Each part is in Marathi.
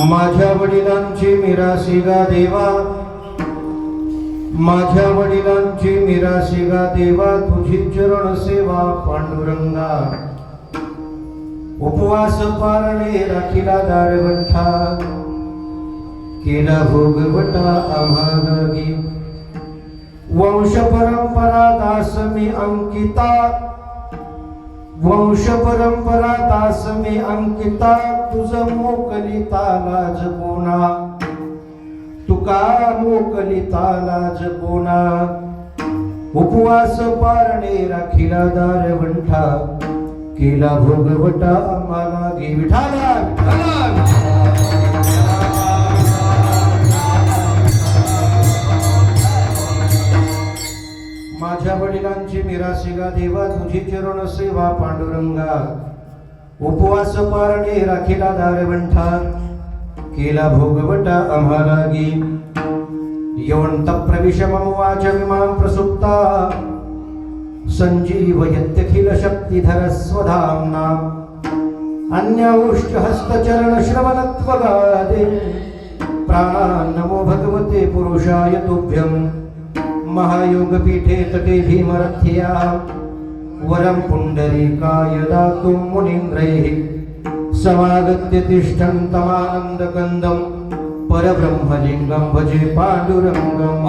माझ्या वडिलांची मिरासी गा देवा, माझ्या वडिलांची मिरासी गा देवा, तुझी चरण सेवा पांडुरंगा. उपवास पारणे राखीला दारवंठा, केला भोगवटा आम्हा लागी. वंश परंपरा दास मी अंकिता, वंश परंपरा दास मी अंकिता. तुझ मोकलिता लाज कोणा, तुका मोकलिता लाज कोणा. उपवास पारणे राखीला दारवंठा, केला भोगवटा आम्हाला गे. विठाला विठाला. माझ्या वडिलांची मिरासी गा देवा, तुझी चरण सेवा पांडुरंगा. उपवास पारणे राखीला दारवंठा, केला भोगवटा आम्हा लागी. यवंत प्रविश मम वाचमिमां प्रसुप्ता, संजीवयत्यखिल शक्तिधर स्वधाम्ना. अन्यौष्ट हस्तचरण श्रवणत्वगादे, प्राणान्नमो भगवते पुरुषाय तुभ्यं. महायोगपीठे तटे भीमरथ्या, वरं पुंडरीकाय दातुं मुनीन्द्रैः. समागत्य तिष्ठन्तमानन्दकन्दं, परब्रह्मलिङ्गं भजे पाण्डुरङ्गं.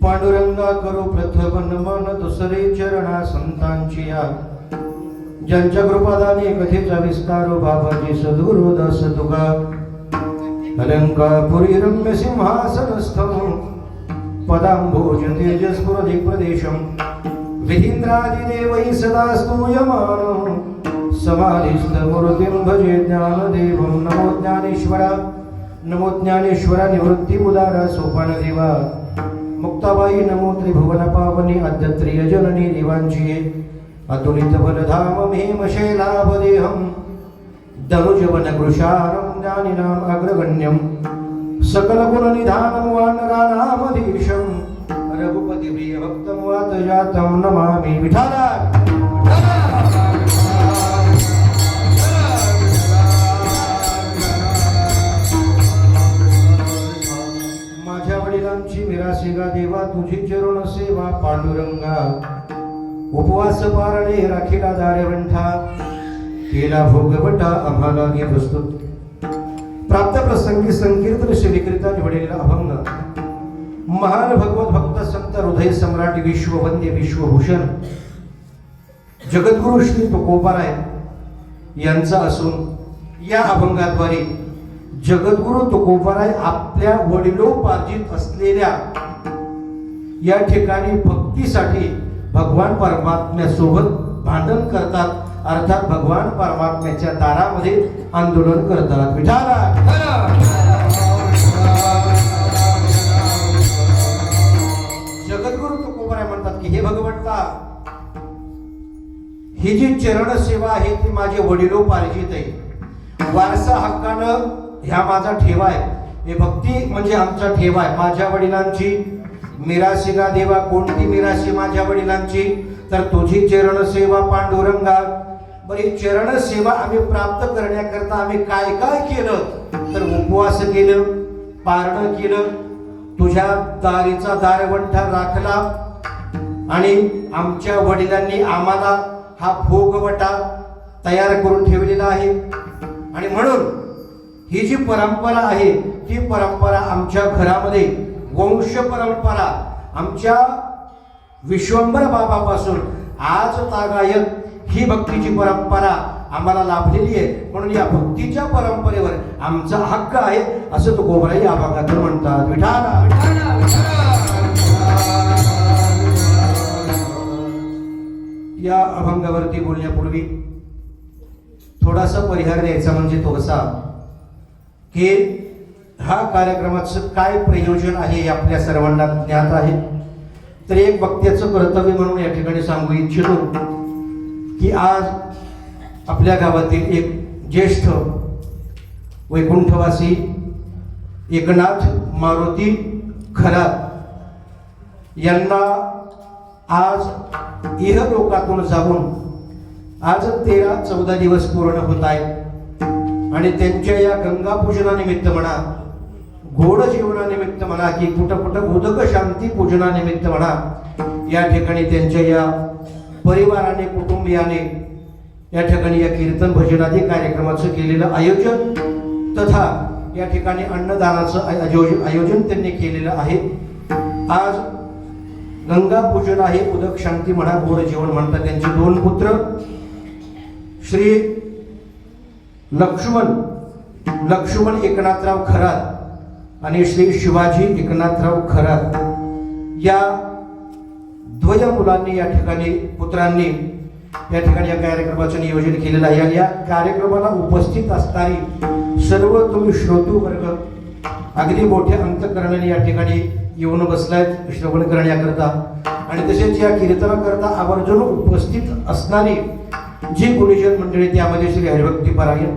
पांडुरंगा करू प्रथम नमन, दुसरे चरणा संतांची या. ज्यांच्या कृपादाने कथेचा विस्तारो बाबाजी सद्गुरु दास तुका. अलंकापुरी रम्य सिंहासनस्थं, पदांभोज तेजस्फुरदि प्रदेशं. विधींद्रादिदेवैः सदा स्तूयमानं, समाधिस्थमूर्तिं भजे ज्ञानदेवं. नमो ज्ञानेश्वरा, नमो ज्ञानेश्वरा निवृत्तिमुदारा सोपानदेवा. मुक्ताबाई नमो त्रिभुवन पावनी, अद्यत्रिय जननी देवांची. अतुलित बलधाम भीमशैलाभदेहं, धनुजवन कृशारं ज्ञानिनाम् अग्रगण्यं. सकल गुण निधानं वानरानामधीशं, रघुपति प्रिय भक्तं वातजातं नमामि. विठाला. माझ्या वडिलांची मिरासी गा देवा, तुझी चरण सेवा पांडुरंगा. उपवास पारणे राखीला दारवंठा, केला भोगवटा आम्हा लागी. प्रस्तुत प्राप्त प्रसंगी संकीर्तन श्रीकृता निवडलेला अभंग. महान भगवत भक्त संत हृदय सम्राट विश्ववंद्य विश्वभूषण जगद्गुरु श्री तुकोबाराय यांचा असून, या अभंगाद्वारे जगद्गुरु तुकोबाराय आपल्या वडिलोपार्जित असलेल्या या ठिकाणी भक्तीसाठी भगवान परमात्म्यासोबत भांडण करतात, अर्थात भगवान परमात्म्याच्या दारामध्ये आंदोलन करतात. विठाला. जगद्गुरु तुकोबाराय म्हणतात की हे भगवंता, ही जी चरण सेवा आहे ती माझे वडिलोपार्जित आहे. वारसा हक्कानं ह्या माझा ठेवा आहे. हे भक्ती म्हणजे आमचा ठेवा आहे. माझ्या वडिलांची मिरासी गा देवा. कोणती मिरासी माझ्या वडिलांची? तर तुझी चरण सेवा पांडुरंगा. बरी चरण सेवा आम्ही प्राप्त करण्याकरता आम्ही काय काय केलं? तर उपवास केलं, पारणं केलं, तुझ्या दारीचा दारवंठा राखला, आणि आमच्या वडिलांनी आम्हाला हा भोगवटा तयार करून ठेवलेला आहे. आणि म्हणून ही जी परंपरा आहे ती परंपरा आमच्या घरामध्ये वंश परंपरा आमच्या विश्वंभर बाबापासून आज तागायत ही भक्तीची परंपरा आम्हाला लाभलेली आहे. म्हणून या भक्तीच्या परंपरेवर आमचा हक्क आहे असं तुकोबराई या भागातून म्हणतात. विठाला या अभंगावरती बोलण्यापूर्वी थोडासा परिहार द्यायचा म्हणजे तो असा की हा कार्यक्रमाचं काय प्रयोजन आहे हे आपल्या सर्वांना ज्ञात आहे. तर एक वक्त्याचं कर्तव्य म्हणून या ठिकाणी सांगू इच्छितो की आज आपल्या गावातील एक ज्येष्ठ वैकुंठवासी एकनाथ मारुती खरात यांना आज इहलोकातून जाऊन आज 13-14 दिवस पूर्ण होत आहेत. आणि त्यांच्या या गंगा पूजनानिमित्त म्हणा, गोड जीवनानिमित्त म्हणा की कुठं कुठं उदक शांती पूजनानिमित्त म्हणा, या ठिकाणी त्यांच्या या परिवाराने कुटुंबियाने या ठिकाणी या कीर्तन भजनादी कार्यक्रमाचं केलेलं आयोजन तथा या ठिकाणी अन्नदानाचं आयोजन त्यांनी केलेलं आहे. आज गंगा पूजन आहे, उदक शांती म्हणा, गोड जीवन म्हणतात. त्यांचे 2 पुत्र श्री लक्ष्मण एकनाथराव खरात आणि श्री शिवाजी एकनाथराव खरात या द्वय मुलांनी या ठिकाणी पुत्रांनी या ठिकाणी या कार्यक्रमाचं नियोजन केलेलं आहे. आणि या कार्यक्रमाला उपस्थित असणारी सर्व तुम्ही श्रोतू वर्ग अगदी मोठ्या अंतकरणाने या ठिकाणी येऊन बसलायत श्रवण करण्याकरता. आणि तसेच या कीर्तनाकरता आवर्जून उपस्थित असणारी जी गुणीजन मंडळी त्यामध्ये श्री हरिभक्ती परायण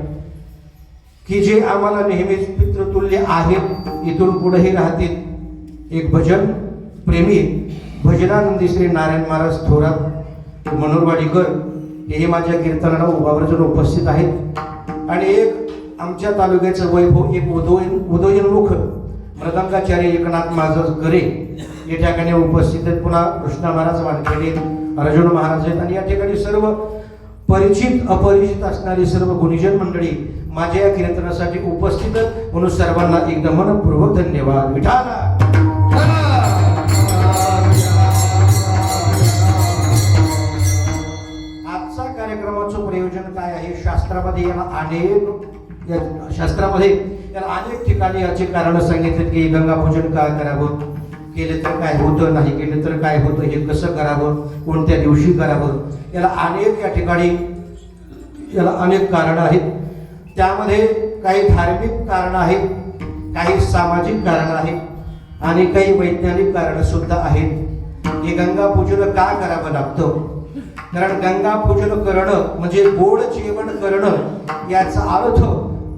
की जे आम्हाला नेहमीच पितृतुल्य आहेत, इथून पुढेही राहतील. एक भजन प्रेमी भजनानंदी श्री नारायण महाराज थोरात मनोरवाडीकर हे माझ्या कीर्तनाला आवर्जून उपस्थित आहेत. आणि एक आमच्या तालुक्याचं वैभव एक उदयनमुख मृदंगाचार्य एकनाथ महाराज गरे या ठिकाणी उपस्थित आहेत. पुन्हा कृष्णा महाराज वानखेडे, अर्जुन महाराज आहेत. आणि या ठिकाणी सर्व परिचित अपरिचित असणारी सर्व गुणीजन मंडळी माझ्या या कीर्तनासाठी उपस्थित आहेत. म्हणून सर्वांना एकदम मनपूर्वक धन्यवाद. विठाला आजचा कार्यक्रमाचं प्रयोजन काय आहे? शास्त्रामध्ये याला अनेक ठिकाणी याचे कारण सांगितले की गंगापूजन काय करावं, केले तर काय होतं, नाही केले तर काय होतं, हे कसं करावं, कोणत्या दिवशी करावं. याला अनेक या ठिकाणी याला अनेक कारणं आहेत. त्यामध्ये काही धार्मिक कारणं आहेत, काही सामाजिक कारणं आहेत आणि काही वैज्ञानिक कारणं सुद्धा आहेत. हे गंगापूजन का करावं लागतं? कारण गंगापूजन करणं म्हणजे गोड जेवण करणं याचा अर्थ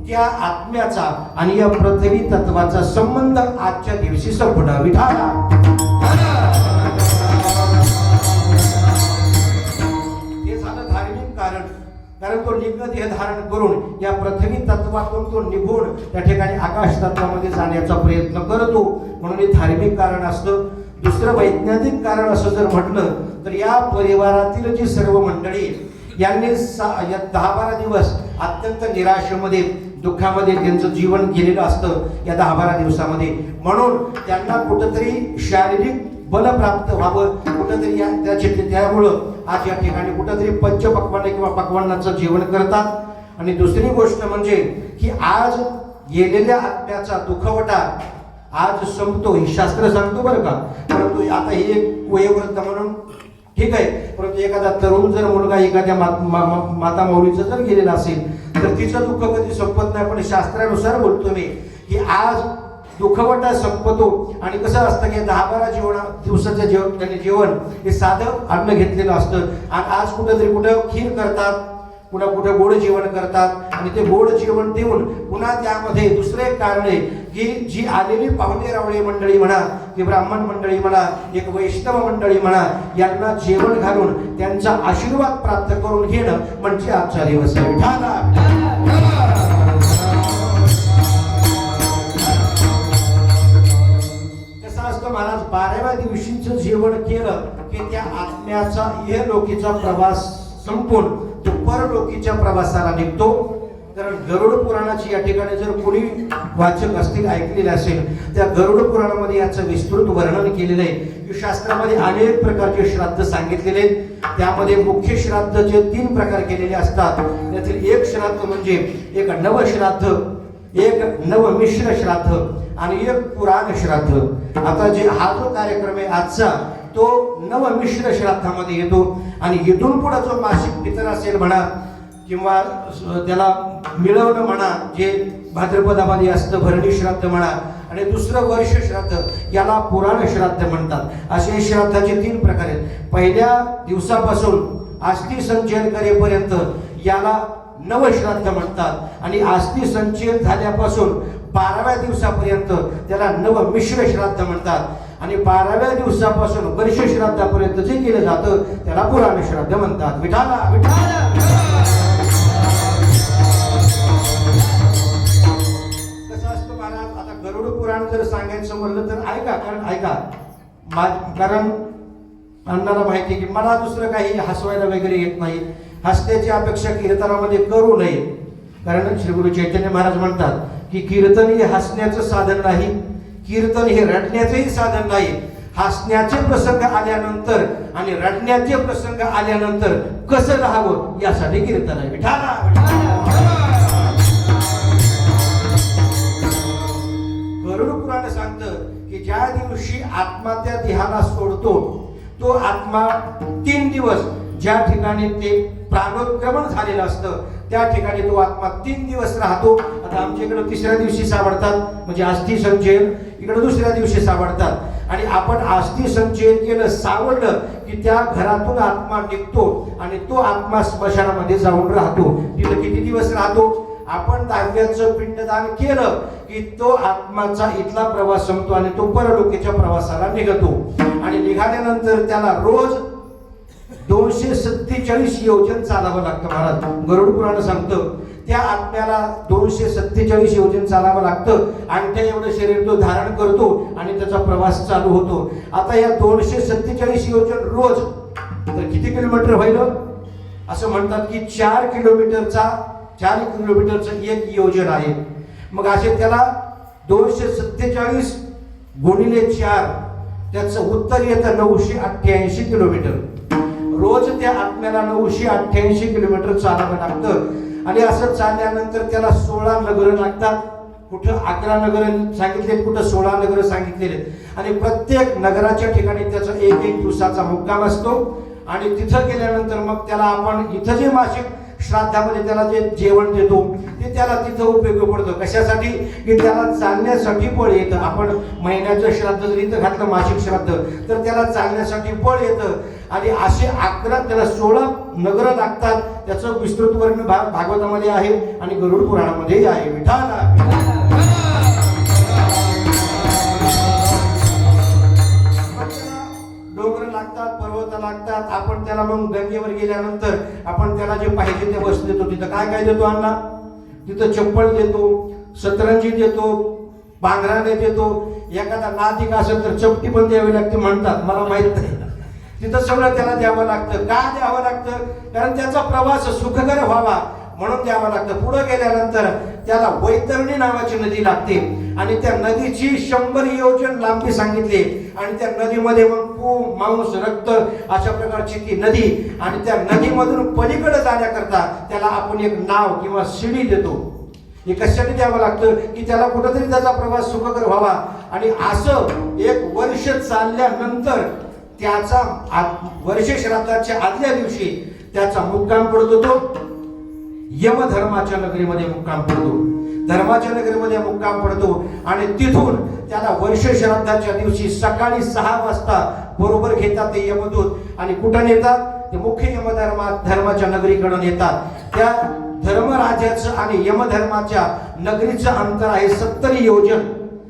त्या आत्म्याचा आणि या पृथ्वी तत्वाचा संबंध आजच्या दिवशी संपणं. विठाला हे झालं धार्मिक कारण. कारण तो लिंग देह धारण करून या पृथ्वी तत्वातून तो निघून त्या ठिकाणी आकाश तत्वामध्ये जाण्याचा प्रयत्न करतो, म्हणून हे धार्मिक कारण असतं. दुसरं वैज्ञानिक कारण असं जर म्हटलं तर या परिवारातील जी सर्व मंडळी यांनी 10-12 दिवस अत्यंत निराशेमध्ये दुःखामध्ये त्यांचं जीवन गेलेलं असतं या 10-12 दिवसामध्ये. म्हणून त्यांना कुठंतरी शारीरिक बल प्राप्त व्हावं, कुठंतरी त्यामुळं आज या ठिकाणी कुठंतरी पंचपक्वान्न किंवा पक्वान्नाचं जेवण करतात. आणि दुसरी गोष्ट म्हणजे की आज गेलेल्या आत्म्याचा दुखवटा आज संपतो, ही शास्त्र सांगतो बरं का. परंतु आता ही एक वयोवृद्ध म्हणून ठीक आहे, परंतु एखादा तरुण जर मुलगा एखाद्या माता मौलीचं जर गेलेला असेल तर तिचं दुःख कधी संपत नाही. पण शास्त्रानुसार बोलतो मी की आज दुःखवटा संपतो. आणि कसं असतं की 10-12 दिवसाचं त्यांनी जेवण हे साधं अन्न घेतलेलं असतं. आणि आज कुठं खीर करतात, कुठं गोड जेवण करतात. आणि ते गोड जेवण देऊन पुन्हा त्यामध्ये दुसरं एक कारण आहे की जी आलेली पाहुणे रावळे मंडळी म्हणा की ब्राह्मण मंडळी म्हणा, एक वैष्णव मंडळी म्हणा, यांना जेवण घालून त्यांचा आशीर्वाद प्राप्त करून घेणं म्हणजे आजचा दिवस आहे. कसं असतं महाराज, 12व्या दिवशीच तिचं जेवण केलं की त्या आत्म्याचा इहलोकीचा प्रवास संपून तो परलोकीच्या प्रवासाला निघतो. कारण गरुड पुराणाची या ठिकाणी जर कोणी वाचक असतील ऐकलेले असेल, त्या गरुड पुराणामध्ये याचं विस्तृत वर्णन केलेलं आहे की शास्त्रामध्ये अनेक प्रकारचे श्राद्ध सांगितलेले आहेत. त्यामध्ये मुख्य श्राद्ध जे 3 प्रकार केलेले असतात, त्यातील एक श्राद्ध म्हणजे एक नवश्राद्ध, एक नवमिश्र श्राद्ध आणि एक पुराण श्राद्ध. आता जे हा जो कार्यक्रम आहे आजचा तो नवमिश्र श्राद्धामध्ये येतो. आणि इथून पुढे जो मासिक पितर असेल म्हणा किंवा त्याला मिळवणं म्हणा, जे भाद्रपदामध्ये असतं भरणी श्राद्ध म्हणा, आणि दुसरं वर्ष श्राद्ध याला पुराण श्राद्ध म्हणतात. असे श्राद्धाचे 3 प्रकार आहेत. पहिल्या दिवसापासून अस्थि संचयन करेपर्यंत याला नवश्राद्ध म्हणतात आणि अस्थि संचयन झाल्यापासून 12व्या दिवसापर्यंत त्याला नवमिश्र श्राद्ध म्हणतात. आणि 12व्या दिवसापासून वर्ष श्राद्धापर्यंत जे केलं जातं त्याला पुराण श्राद्ध म्हणतात. विठाला विठाला. गरुड पुराण जर सांगायचं म्हणलं तर ऐका, कारण अण्णाला माहिती की मला दुसरं काही हसवायला वगैरे येत नाही. हसण्याची अपेक्षा कीर्तनामध्ये करू नये. कारण श्री गुरु चैतन्य महाराज म्हणतात की कीर्तन हे हसण्याचं साधन नाही, कीर्तन हे रडण्याचंही साधन नाही. हसण्याचे प्रसंग आल्यानंतर आणि रडण्याचे प्रसंग आल्यानंतर कसं राहावं यासाठी कीर्तन आहे. विठाला. गरुड पुराण सांगतं की ज्या दिवशी आत्मा त्या देहाला सोडतो तो आत्मा 3 दिवस ज्या ठिकाणी ते प्राणोत्क्रमण झालेलं असतं त्या ठिकाणी तो आत्मा 3 दिवस राहतो. आता आमच्या इकडे 3ऱ्या दिवशी सावडतात, म्हणजे अस्थि संचयन, इकडे 2ऱ्या दिवशी सावडतात. आणि आपण अस्थि संचयन केलं, सावडलं की त्या घरातून आत्मा निघतो आणि तो आत्मा स्मशानामध्ये जाऊन राहतो. तिथं किती दिवस राहतो? आपण 10व्याचं पिंडदान केलं की तो आत्माचा इथला प्रवास संपतो आणि तो परलोकीच्या प्रवासाला निघतो. आणि निघाल्यानंतर त्याला रोज 247 योजन चालावं लागतं. महाराज गरुड पुराण सांगतं त्या आत्म्याला 247 योजन चालावं लागतं. आणि त्या एवढं शरीर तो धारण करतो आणि त्याचा प्रवास चालू होतो. आता या 247 योजन रोज तर किती किलोमीटर होईल? असं म्हणतात की 4 किलोमीटरचं एक योजन आहे. मग असे त्याला 247 गुणिले 4 त्याचं उत्तर येतं 988 किलोमीटर. रोज त्या आत्म्याला 988 किलोमीटर चालावं लागतं. आणि असं चालल्यानंतर त्याला 16 नगर लागतात. कुठं 11 नगर सांगितले, कुठं 16 नगर सांगितलेले. आणि प्रत्येक नगराच्या ठिकाणी त्याचा एक दिवसाचा मुक्काम असतो. आणि तिथं गेल्यानंतर मग त्याला आपण इथं जे मासिक श्राद्धामध्ये त्याला जे जेवण देतो ते त्याला तिथं उपयोगी पडतं. कशासाठी? की त्याला चालण्यासाठी बळ येतं. आपण महिन्याचं श्राद्ध जर इथं घातलं मासिक श्राद्ध तर त्याला चालण्यासाठी बळ येतं. आणि असे 11 त्याला 16 नगर लागतात. त्याचं विस्तृत वर्णन भागवतामध्ये आहे आणि गरुड पुराणामध्ये आहे. विठाला. डोंगर लागतात, पर्वत लागतात. आपण त्याला मग गंगेवर गेल्यानंतर आपण त्याला जे पाहिजे ते वस्तू देतो. तिथं काय काय देतो अण्णा? तिथं चप्पल देतो, सतरंजी देतो, पांघराणे देतो. एखादा नातिक असेल तर चपटी पण द्यावी लागते म्हणतात, मला माहित नाही. तिथं सगळं त्याला द्यावं लागतं. का द्यावं लागतं? कारण त्याचा प्रवास सुखकर व्हावा म्हणून द्यावं लागतं. पुढे गेल्यानंतर त्याला वैतरणी नावाची नदी लागते आणि त्या नदीची 100 योजन लांबी सांगितली. आणि त्या नदीमध्ये मग मांस, रक्त अशा प्रकारची ती नदी. आणि त्या नदीमधून पलीकडे जाण्याकरता त्याला आपण एक नाव किंवा शिडी देतो. हे कशासाठी द्यावं लागतं? की त्याला कुठंतरी त्याचा प्रवास सुखकर व्हावा. आणि असं 1 वर्ष चालल्यानंतर त्याचा वर्ष श्राद्धाच्या आदल्या दिवशी त्याचा मुक्काम पडतो. तो यमधर्माच्या नगरीमध्ये मुक्काम पडतो. धर्माच्या नगरीमध्ये मुक्काम पडतो. आणि तिथून त्याला वर्ष श्राद्धाच्या दिवशी सकाळी 6 वाजता बरोबर घेतात ते यमदूत. आणि कुठं नेतात? ते मुख्य धर्माच्या नगरीकडे नेतात. त्या धर्मराजाचं आणि यमधर्माच्या नगरीचं अंतर आहे 70 योजन.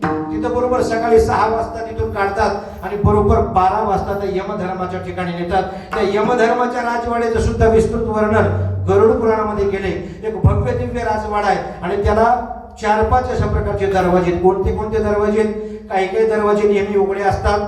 तिथं बरोबर सकाळी 6 वाजता तिथून काढतात आणि बरोबर 12 वाजता त्या यमधर्माच्या ठिकाणी नेतात. त्या यमधर्माच्या राजवाड्याचं सुद्धा विस्तृत वर्णन गरुड पुराणामध्ये केले. एक भव्य दिव्य राजवाडा आहे आणि त्याला 4-5 अशा प्रकारचे दरवाजे. कोणते दरवाजे? काही दरवाजे नेहमी उघडे असतात,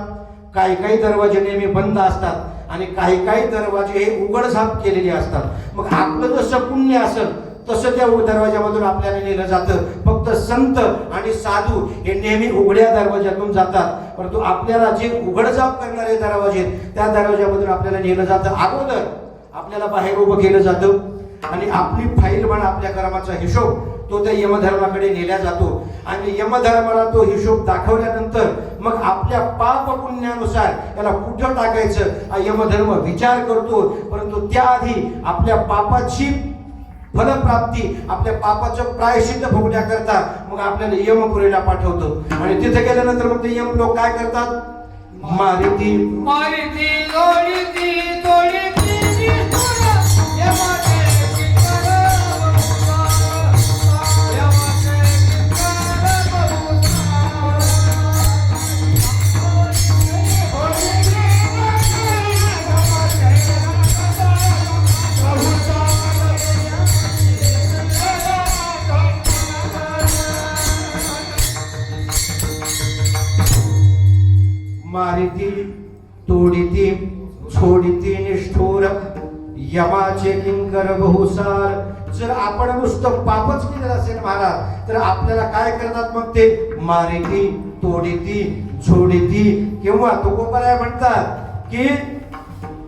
काही काही दरवाजे नेहमी बंद असतात आणि काही काही दरवाजे हे उघडझाप केलेले असतात. मग आपलं जसं पुण्य असेल तसं त्या दरवाजामधून आपल्याला नेलं जातं. फक्त संत आणि साधू हे नेहमी उघड्या दरवाजातून जातात, परंतु आपल्याला जे उघडझाप करणारे दरवाजे आहेत त्या दरवाजामधून आपल्याला नेलं जातं. अगोदर आपल्याला बाहेर उभं केलं जातं आणि आपली फाईल म्हणा, आपल्या कर्माचा हिशोब तो त्या यमधर्माकडे नेला जातो आणि यमधर्माला तो हिशोब दाखवल्यानंतर मग आपल्या पाप पुण्यानुसार त्याला कुठं टाकायचं हा यमधर्म विचार करतो. परंतु त्याआधी आपल्या पापाची फलप्राप्ती, आपल्या पापाचं प्रायश्चित्त भोगण्याकरता मग आपल्याला यमपुरीला पाठवतो आणि तिथे गेल्यानंतर मग ते यम लोक काय करतात, मारिती मारिती तोडिती छोडिती निष्ठुर यमाचे किंकर बहुसार. जर आपण नुसतं पापच केलेलं असेल महाराज तर आपल्याला काय करतात मग ते मारिती तोडिती छोडिती. किंवा तो गोपाळ्या म्हणतात की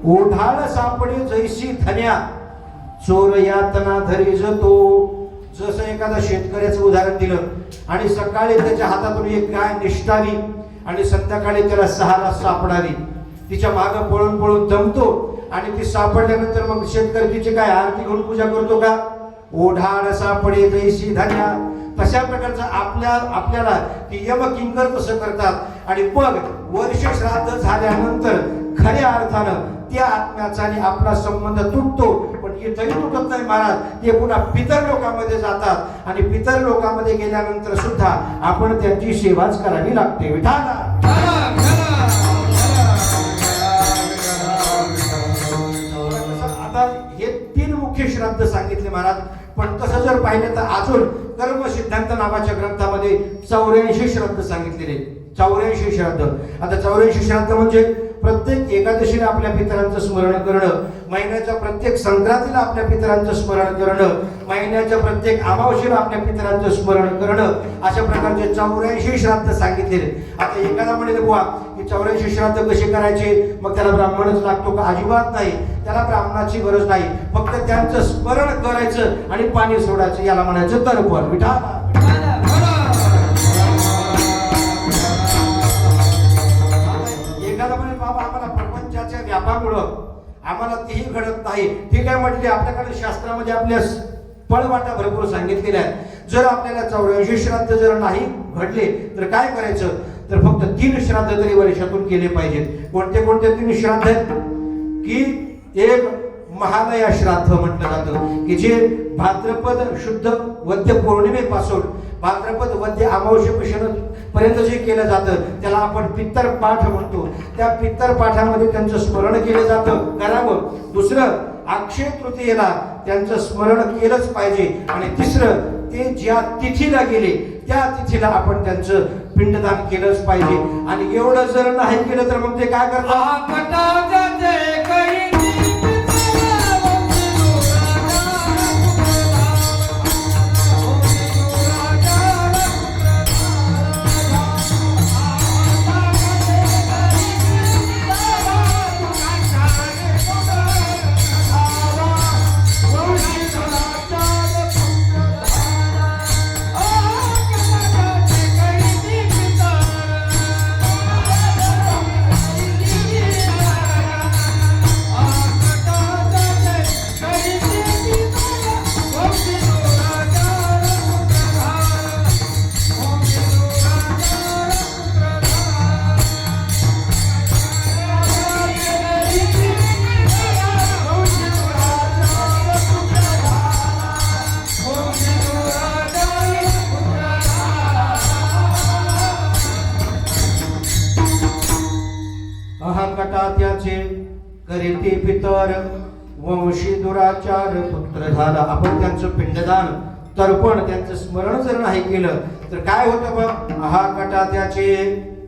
ओढाळ सापडे जैसी धन्या चोर यातना धरी जतो. जसं एखादा शेतकऱ्याचं उदाहरण दिलं आणि सकाळी त्याच्या हातातून एक गाय निष्ठावी आणि संध्याकाळी त्याला 6ला सापडावी, तिच्या मागं पळून पळून दमतो आणि ती सापडल्यानंतर मग शेतकरी तिची काय आरती घेऊन पूजा करतो का. ओढाळ सापडे जैसी धन्या. तशा प्रकारचं आपल्याला ती यम किंकर तसं करतात आणि मग वर्ष श्राद्ध झाल्यानंतर खऱ्या अर्थानं त्या आत्म्याचा आणि आपला संबंध तुटतो. पण इथंही तुटत नाही महाराज, ते पुन्हा पितर लोकांमध्ये जातात आणि पितर लोकांमध्ये गेल्यानंतर सुद्धा आपण त्यांची सेवाच करावी लागते. विठाला आता हे 3 मुख्य श्राद्ध सांगितले महाराज. पण तसं जर पाहिलं तर अजून कर्म सिद्धांत नावाच्या ग्रंथामध्ये 84 श्राद्ध सांगितलेले. 84 श्राद्ध. आता 84 श्राद्ध म्हणजे प्रत्येक एकादशीला आपल्या पितरांचं स्मरण करणं, महिन्याच्या प्रत्येक संक्रांतीला आपल्या पितरांचं स्मरण करणं, महिन्याच्या प्रत्येक अमावस्येला आपल्या पितरांचं स्मरण करणं, अशा प्रकारचे 84 श्राद्ध सांगितलेले. आता एखादा म्हणेल बुवा की 84 श्राद्ध कसे करायचे, मग त्याला ब्राह्मणच लागतो का? अजिबात नाही, त्याला ब्राह्मणाची गरज नाही. फक्त त्यांचं स्मरण करायचं आणि पाणी सोडायचं, याला म्हणायचं तर्पण. विठा बाबा आम्हाला प्रपंचाच्या व्यापामुळं आम्हाला तेही घडत नाही. ठीक आहे म्हटले, आपल्याकडे शास्त्रामध्ये आपल्या पळवाटा भरपूर सांगितलेल्या आहेत. जर आपल्याला 84 श्राद्ध जर नाही घडले तर काय करायचं, तर फक्त 3 श्राद्ध तरी वर्षातून केले पाहिजेत. कोणते कोणते 3 श्राद्ध आहेत की एक महालया श्राद्ध म्हटलं जातं की जे भाद्रपद शुद्ध वद्य पौर्णिमेपासून भाद्रपद वद्य अमावस्येपासून पर्यंत जे केलं जातं त्याला आपण पित्तर पाठ म्हणतो. त्या पित्तर पाठामध्ये त्यांचं स्मरण केलं जातं, करावं. दुसरं, अक्षय तृतीयेला त्यांचं स्मरण केलंच पाहिजे. आणि तिसरं, ते ज्या तिथीला गेले त्या तिथीला आपण त्यांचं पिंडदान केलंच पाहिजे. आणि एवढं जर नाही केलं तर मग ते काय करतात, त्याचे करीती पितर वंशी दुराचार पुत्र झाला. आपण त्यांचं पिंडदान तर्पण त्यांचं स्मरण जर नाही केलं तर काय होतं बघ, हा कटा त्याचे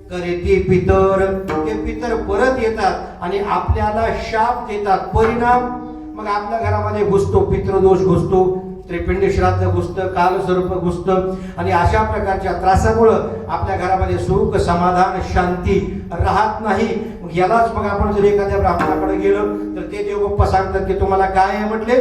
करीती पितर, ते पितर परत येतात आणि आपल्याला शाप देतात. परिणाम मग आपल्या घरामध्ये घुसतो, पितृदोष घुसतो, त्रिपिंडी श्राद्ध घुसतं, कालसर्प घुसतं आणि अशा प्रकारच्या त्रासामुळं आपल्या घरामध्ये सुख, समाधान, शांती राहत नाही. मग यालाच मग आपण जर एखाद्या ब्राह्मणाकडे गेलो तर ते देवबाप्पा सांगतात की तुम्हाला काय आहे म्हटले,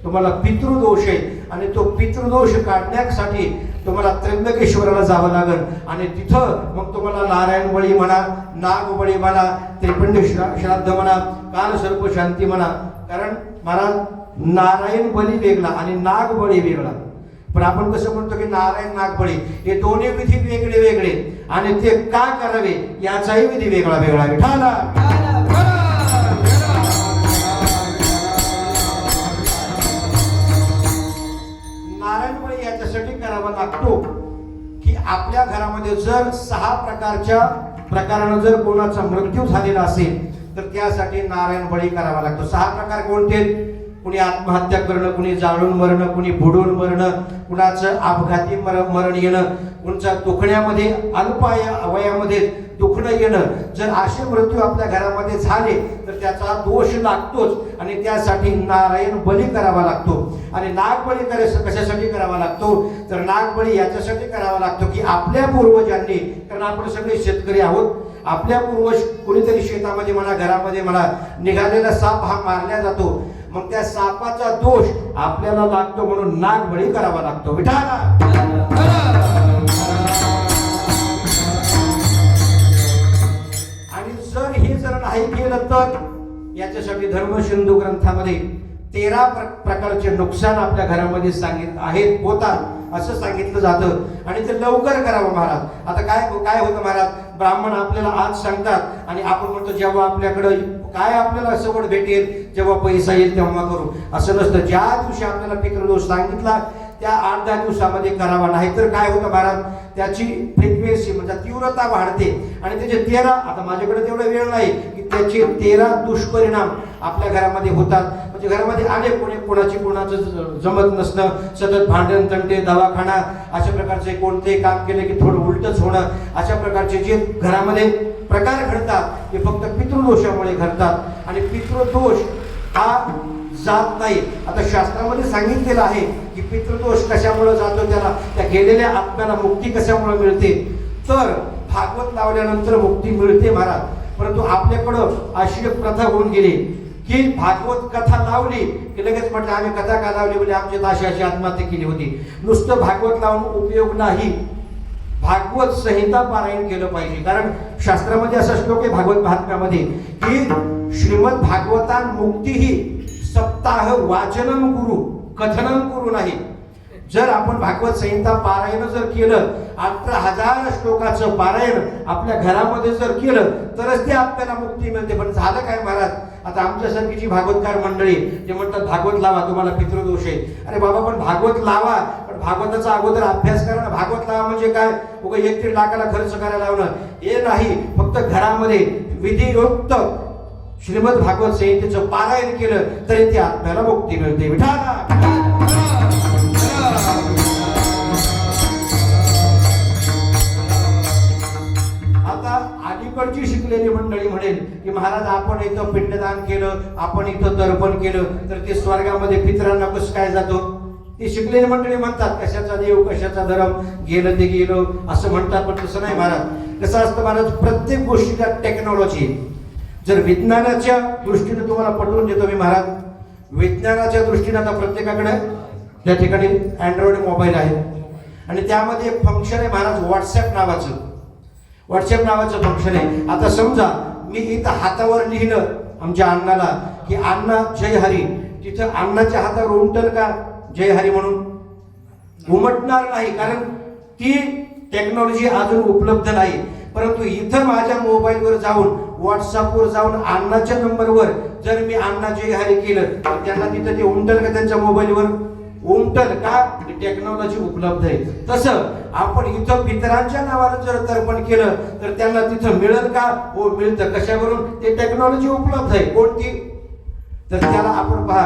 तुम्हाला पितृदोष आहे आणि तो पितृदोष काढण्यासाठी तुम्हाला त्र्यंबकेश्वराला जावं लागेल आणि तिथं मग तुम्हाला नारायण बळी म्हणा, नाग बळी म्हणा, त्रिपिंडी श्राद्ध म्हणा, कालसर्प शांती म्हणा. कारण महाराज नारायण बळी वेगळा आणि नाग बळी वेगळा. पण आपण कसं म्हणतो की नारायण नाग बळी हे दोन्ही विधी वेगळे वेगळे आणि ते का करावे याचाही विधी वेगळा वेगळा. विठाला नारायण बळी याच्यासाठी करावा लागतो की आपल्या घरामध्ये जर 6 प्रकारानं जर कोणाचा मृत्यू झालेला असेल तर त्यासाठी नारायण बळी करावा लागतो. 6 प्रकार कोणते? कुणी आत्महत्या करणं, कुणी जाळून मरणं, कुणी बुडून मरणं, कुणाचं अपघाती मरण येणं, कुणाच्या दुखण्यामध्ये अल्प वयामध्ये दुखणं येणं. जर असे मृत्यू आपल्या घरामध्ये झाले तर त्याचा दोष लागतोच आणि त्यासाठी नारायण बळी करावा लागतो. आणि नागबळी कशासाठी करावा लागतो तर नागबळी याच्यासाठी करावा लागतो की आपल्या पूर्वजांनी, कारण आपण सगळे शेतकरी आहोत, आपल्या पूर्वज कुणीतरी शेतामध्ये म्हणा, घरामध्ये म्हणा, निघालेला साप हा मारला जातो. मग त्या सापाचा दोष आपल्याला लागतो म्हणून नागबळी करावा लागतो. विठाला आणि जर हे जर नाही केलं तर याच्यासाठी धर्मसिंधू ग्रंथामध्ये 13 प्रकारचे नुकसान आपल्या घरामध्ये होतात असं सांगितलं जातं आणि ते लवकर करावं महाराज. आता काय होतं महाराज, ब्राह्मण आपल्याला आज सांगतात आणि आपण म्हणतो जेव्हा आपल्याकडे काय आपल्याला सवड भेटेल, जेव्हा पैसा येईल तेव्हा करू. असं नसतं. ज्या दिवशी आपल्याला पितृदोष सांगितला त्या 8-10 दिवसामध्ये करावा. नाही तर काय होतं महाराज, त्याची फ्रिक्वेन्सी म्हणजे तीव्रता वाढते आणि त्याचे 13, आता माझ्याकडे तेवढा वेळ नाही की त्याचे 13 दुष्परिणाम आपल्या घरामध्ये होतात. म्हणजे घरामध्ये अनेक कोणाचं जमत नसणं, सतत भांडण, तंटे, दवाखाना, अशा प्रकारचे कोणतेही काम केले की थोडं उलटच होणं, अशा प्रकारचे जे घरामध्ये प्रकार घडतात ते फक्त पितृदोषामुळे घडतात. आणि पितृदोष हा जात नाही. आता शास्त्रामध्ये सांगितलेलं आहे की पितृदोष कशामुळे जातो, त्या गेलेल्या आत्म्याला मुक्ती कशामुळे मिळते तर भागवत लावल्यानंतर मुक्ती मिळते महाराज. परंतु आपल्याकडं अशी एक प्रथा होऊन गेली की भागवत कथा लावली की लगेच म्हटलं आम्ही कथा का लावली म्हणजे आमची अशी आत्महत्या केली होती. नुसतं भागवत लावून उपयोग नाही, भागवत संहिता पारायण केलं पाहिजे. कारण शास्त्रामध्ये असा श्लोक आहे भागवत महात्म्यामध्ये की श्रीमद भागवतान मुक्तीही सप्ताह वाचनम गुरु कथनम गुरु नाही. जर आपण भागवत संहिता पारायण जर केलं, 18,000 श्लोकाचं पारायण आपल्या घरामध्ये जर केलं तरच ते आपल्याला मुक्ती मिळते. पण झालं काय महाराज, आता आमच्यासारखी जी भागवतकार मंडळी जे म्हणतात भागवत लावा तुम्हाला पितृदोष आहे. अरे बाबा पण भागवत लावा, पण भागवताचा अगोदर अभ्यास करा ना. भागवत लावा म्हणजे काय, उगा 1-1.5 लाखाला खर्च करायला लावणं हे नाही. फक्त घरामध्ये विधियुक्त श्रीमद भागवत संहितेचं पारायण केलं तरी त्या आत्म्याला मुक्ती मिळते. विठाला आता अलीकडची शिकलेली मंडळी म्हणेल की महाराज आपण इथं पिंडदान केलं, आपण इथं तर्पण केलं तर ते स्वर्गामध्ये पितरांना कसं काय जातो. ती शिकलेली मंडळी म्हणतात कशाचा देव कशाचा धर्म, गेलं ते गेलं असं म्हणतात. पण तसं नाही महाराज. कसं असतं महाराज, प्रत्येक गोष्टीला टेक्नॉलॉजी. जर विज्ञानाच्या दृष्टीने तुम्हाला पटवून देतो मी महाराज, विज्ञानाच्या दृष्टीने आता प्रत्येकाकडे त्या ठिकाणी अँड्रॉइड मोबाईल आहे आणि त्यामध्ये एक फंक्शन आहे महाराज व्हॉट्सॲप नावाचं फंक्शन आहे. आता समजा मी इथं हातावर लिहिलं आमच्या अण्णाला की अण्णा जय हरी, तिथं अण्णाच्या हातावर उमटल का जय हरी म्हणून? उमटणार नाही, कारण ती टेक्नॉलॉजी अजून उपलब्ध नाही. परंतु इथं माझ्या मोबाईलवर जाऊन व्हॉट्सअपवर जाऊन अण्णाच्या नंबरवर जर मी अण्णा जय हरी केलं तर त्यांना तिथं ते उमटल का त्यांच्या मोबाईलवर? उमटल का? टेक्नॉलॉजी उपलब्ध आहे. तसं आपण इथं पितरांच्या नावानं जर तर्पण केलं तर त्यांना तिथं मिळेल का? हो मिळतं. कशावरून? ते टेक्नॉलॉजी उपलब्ध आहे. कोणती? तर त्याला आपण पहा,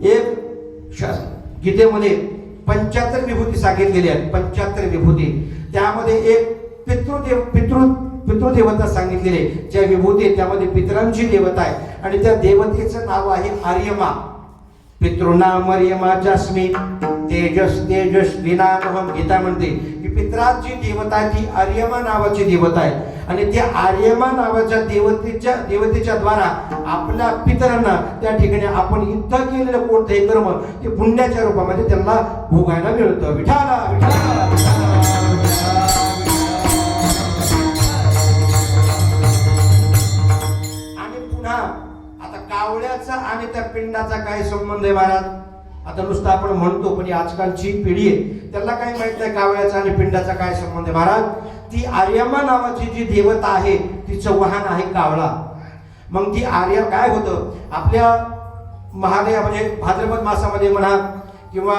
एक गीतेमध्ये 75 विभूती सांगितलेली आहेत. 75 विभूती, त्यामध्ये एक पितृ पितृदेवता सांगितलेले, ज्या विभूती आहेत त्यामध्ये पितरांची देवता आहे आणि त्या देवतेचं नाव आहे आर्यमा. पितृनाम आर्यमा जास्मी तेजस तेजस्विनामहम. गीता म्हणते की पितरांची देवता आहे ती आर्यमा नावाची देवता आहे आणि त्या आर्यमा नावाच्या देवतेच्या द्वारा आपल्या पितरांना त्या ठिकाणी आपण इथं केलेलं कोणतंही कर्म ते पुण्याच्या रूपामध्ये त्यांना भोगायला मिळतं. विठाला विठाला आता कावळ्याचा आणि त्या पिंडाचा काय संबंध आहे महाराज? आता नुसतं आपण म्हणतो, पण आजकालची पिढी आहे त्याला काही माहित नाही कावळ्याचा आणि पिंडाचा काय संबंध आहे महाराज. ती आर्यमा नावाची जी देवता आहे तिचं वाहन आहे कावळा. मग ती आर्य काय होतं आपल्या महालया म्हणजे भाद्रपद मासामध्ये म्हणा किंवा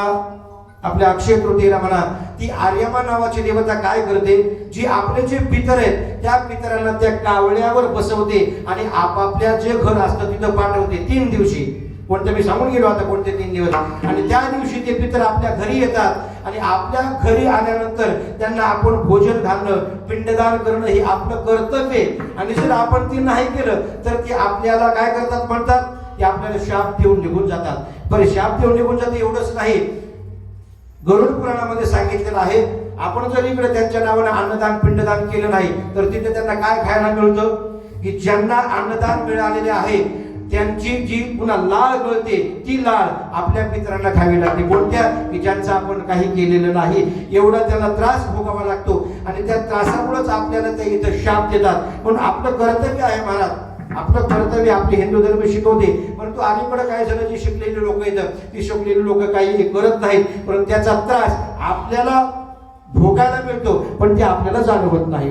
आपल्या अक्षय तृतीयेला म्हणा, ती आर्यमा नावाची देवता काय करते, जी आपले जे पितर आहेत त्या पितरांना त्या कावळ्यावर बसवते आणि आपापल्या जे घर असतं तिथं पाठवते 3 दिवशी. कोणतं मी सांगून गेलो आता कोणते 3 दिवस. आणि त्या दिवशी ते पितर आपल्या घरी येतात आणि आपल्या घरी आल्यानंतर त्यांना आपण भोजन घालणं पिंडदान करणं हे आपलं कर्तव्य आहे. आणि जर आपण ते नाही केलं तर ते आपल्याला काय करतात म्हणतात, ते आपल्याला शाप देऊन निघून जातात. बरं, शाप देऊन निघून जाते एवढंच नाही, गरुड पुराणामध्ये सांगितलेलं आहे आपण जर इकडे त्यांच्या नावाने अन्नदान पिंडदान केलं नाही तर तिथे त्यांना काय खायला मिळतं की ज्यांना अन्नदान मिळालेले आहे त्यांची जी पुन्हा लाळ गळते ती लाळ आपल्या पितरांना खावी लागते. कोणत्या की ज्यांचं आपण काही केलेलं नाही, एवढा त्यांना त्रास भोगावा लागतो आणि त्या त्रासामुळेच आपल्याला ते इथं शाप देतात. पण आपलं कर्तव्य आहे महाराज, आपलं कर्तव्य आपले हिंदू धर्म शिकवते. परंतु अलीकडे काय झालं, जी शिकलेली लोक येतात ती शिकलेली लोक काही करत नाहीत, परंतु त्याचा त्रास आपल्याला भोगायला मिळतो पण ते आपल्याला जाणवत नाही.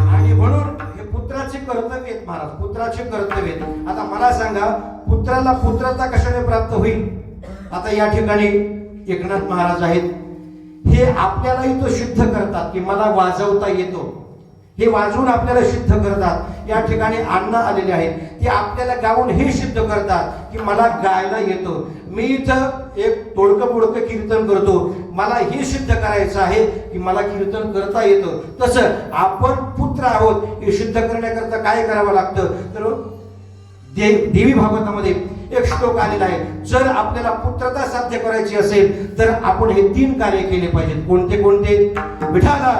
आणि म्हणून हे पुत्राचे कर्तव्य आहेत महाराज, पुत्राचे कर्तव्य आहेत. आता मला सांगा, पुत्राला पुत्रता कशाने प्राप्त होईल? आता या ठिकाणी एकनाथ महाराज आहेत, हे आपल्यालाही तो सिद्ध करतात की मला वाजवता येतो, हे वाजवून आपल्याला सिद्ध करतात. या ठिकाणी अण्णा आलेले आहेत, ते आपल्याला गाऊन हे सिद्ध करतात की मला गायला येतं. मी इथं एक तोडकं मोडकं कीर्तन करतो, मला हे सिद्ध करायचं आहे की मला कीर्तन करता येतं. तसं आपण पुत्र आहोत हे सिद्ध करण्याकरता काय करावं लागतं तर देवी भागवतामध्ये एक श्लोक आलेला आहे, जर आपल्याला पुत्रता साध्य करायची असेल तर आपण हे 3 कार्य केले पाहिजेत. कोणते कोणते? विठाला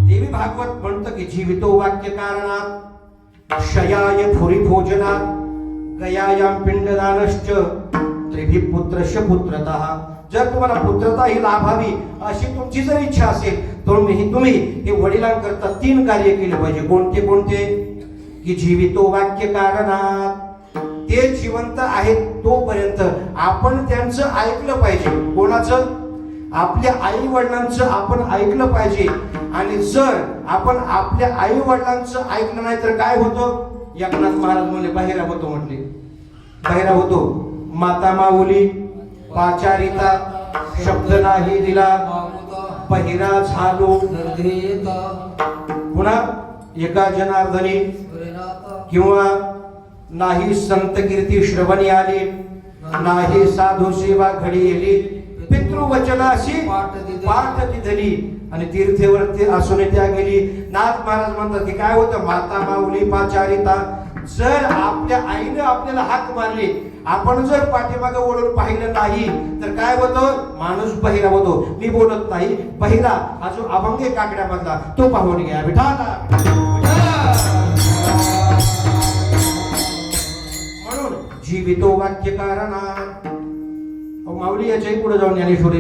देवी भागवत म्हणतं की जीवितो वाक्य कारणात क्षयाय भुरी भोजनात गयायाम पिंडदानश्च त्रिभी पुत्रस्य पुत्रतः. जर तुम्हाला पुत्रता ही लाभावी अशी तुमची जर इच्छा असेल तर तुम्ही हे वडिलांकरता 3 कार्य केले पाहिजे. कोणते कोणते? की जीवितो वाक्य कारणात, ते जिवंत आहेत तोपर्यंत आपण त्यांचं ऐकलं पाहिजे. कोणाचं? आपल्या आई वडिलांचं आपण ऐकलं पाहिजे. आणि जर आपण आपल्या आई वडिलांचं ऐकलं नाही तर काय होतं? एकनाथ महाराज म्हणले बहिरा होतो, म्हटले बहिरा होतो. माता माऊली पाचारिता शब्द नाही दिला बहिरा झालो. पुन्हा एका जनार्दनी किंवा नाही संत कीर्ती श्रवणी आली, नाही साधू सेवा घडी येली, पितृवचनाशी पाठ दिधली आणि तीर्थेवरती असून त्या गेली. नाथ महाराज म्हणतात की काय होतं? माता माऊली पाचारिता. जर आपल्या आईने आपल्याला हाक मारली, आपण जर पाठीमागे ओढून पाहिलं नाही तर काय होतं? माणूस बहिरा होतो. मी बोलत नाही, बहिरा हा जो अभंग काकड्यामधला तो पाहून घ्या. विठाला म्हणून जीवितो वाक्य कारणात. माऊली याच्याही पुढे जाऊन ज्ञानेश्वरी